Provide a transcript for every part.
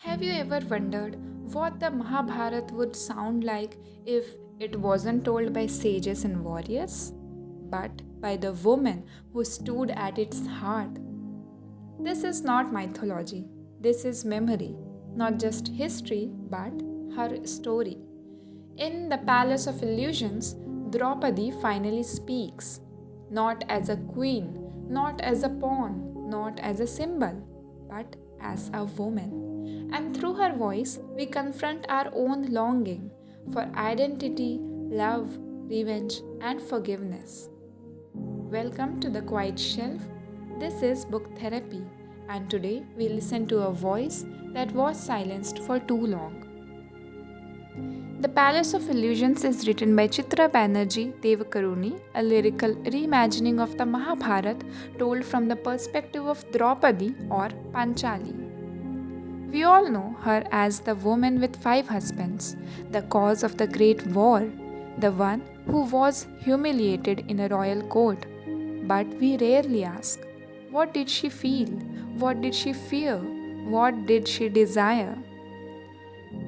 Have you ever wondered what the Mahabharata would sound like if it wasn't told by sages and warriors, but by the woman who stood at its heart? This is not mythology, this is memory, not just history, but her story. In the Palace of Illusions, Draupadi finally speaks, not as a queen, not as a pawn, not as a symbol, but as a woman. And through her voice, we confront our own longing for identity, love, revenge, and forgiveness. Welcome to the Quiet Shelf. This is Book Therapy, and today we listen to a voice that was silenced for too long. The Palace of Illusions is written by Chitra Banerjee Devakaruni, a lyrical reimagining of the Mahabharata told from the perspective of Draupadi or Panchali. We all know her as the woman with five husbands, the cause of the Great War, the one who was humiliated in a royal court. But we rarely ask, what did she feel? What did she fear? What did she desire?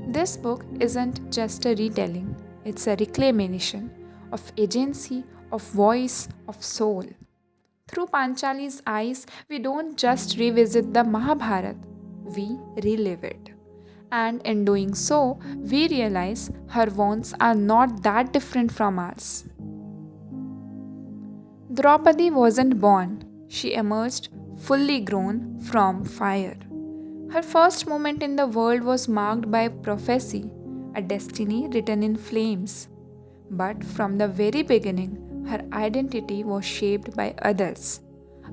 This book isn't just a retelling, it's a reclamation of agency, of voice, of soul. Through Panchali's eyes, we don't just revisit the Mahabharata, we relive it. And in doing so, we realize her wants are not that different from ours. Draupadi wasn't born, she emerged fully grown from fire. Her first moment in the world was marked by prophecy, a destiny written in flames. But from the very beginning, her identity was shaped by others.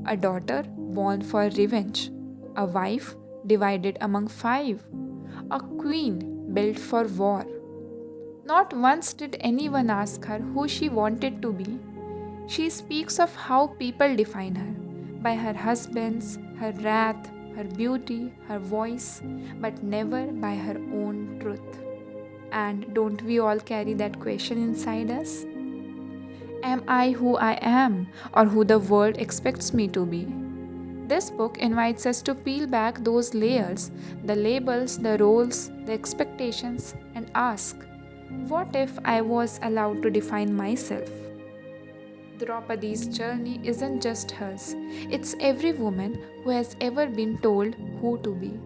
A daughter born for revenge, a wife divided among five, a queen built for war. Not once did anyone ask her who she wanted to be. She speaks of how people define her by her husbands, her wrath, her beauty, her voice, but never by her own truth. And don't we all carry that question inside us? Am I who I am, or who the world expects me to be? This book invites us to peel back those layers, the labels, the roles, the expectations, and ask, what if I was allowed to define myself? Draupadi's journey isn't just hers, it's every woman who has ever been told who to be.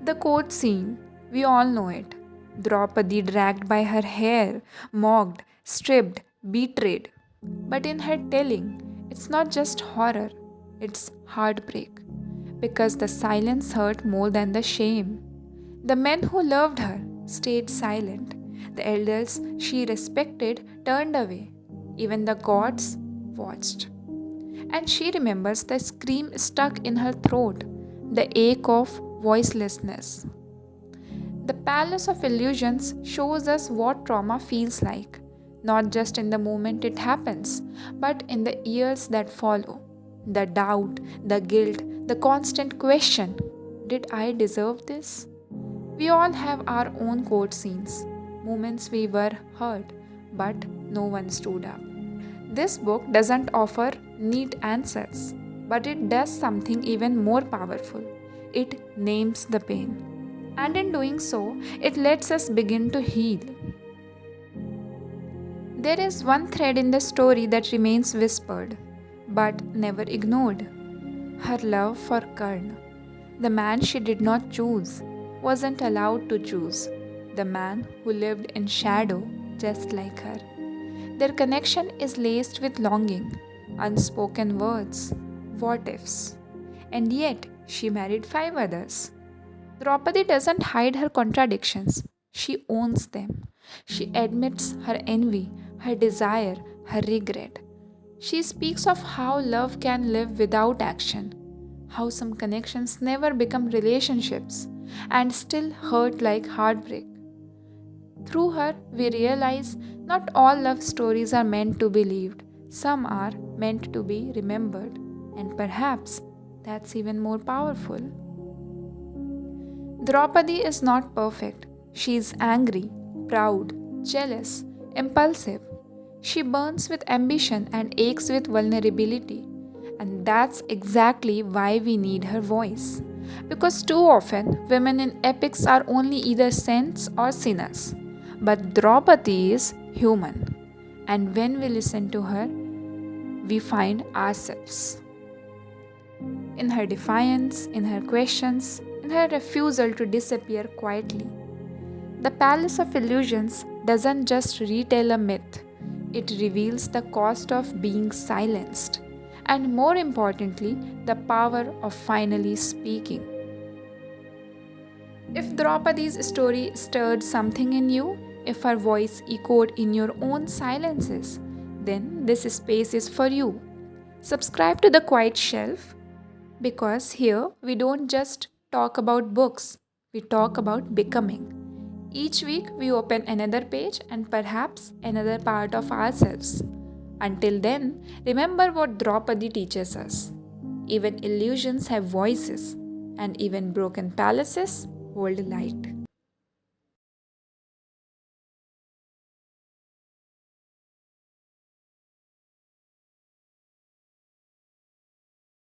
The court scene, we all know it. Draupadi dragged by her hair, mocked, stripped, betrayed. But in her telling, it's not just horror, it's heartbreak. Because the silence hurt more than the shame. The men who loved her stayed silent. The elders she respected turned away. Even the gods watched. And she remembers the scream stuck in her throat, the ache of voicelessness. The Palace of Illusions shows us what trauma feels like, not just in the moment it happens, but in the years that follow. The doubt, the guilt, the constant question, did I deserve this? We all have our own court scenes, moments we were hurt, but no one stood up. This book doesn't offer neat answers, but it does something even more powerful. It names the pain. And in doing so, it lets us begin to heal. There is one thread in the story that remains whispered, but never ignored. Her love for Karn, the man she did not choose, wasn't allowed to choose, the man who lived in shadow just like her. Their connection is laced with longing, unspoken words, what ifs. And yet, she married five others. Draupadi doesn't hide her contradictions, she owns them. She admits her envy, her desire, her regret. She speaks of how love can live without action, how some connections never become relationships and still hurt like heartbreak. Through her, we realize not all love stories are meant to be lived, some are meant to be remembered, and perhaps that's even more powerful. Draupadi is not perfect. She is angry, proud, jealous, impulsive. She burns with ambition and aches with vulnerability. And that's exactly why we need her voice. Because too often, women in epics are only either saints or sinners. But Draupadi is human. And when we listen to her, we find ourselves. In her defiance, in her questions, in her refusal to disappear quietly. The Palace of Illusions doesn't just retell a myth, it reveals the cost of being silenced, and more importantly, the power of finally speaking. If Draupadi's story stirred something in you, if her voice echoed in your own silences, then this space is for you. Subscribe to The Quiet Shelf because here we don't just talk about books, we talk about becoming. Each week we open another page and perhaps another part of ourselves. Until then, remember what Draupadi teaches us. Even illusions have voices, and even broken palaces hold light.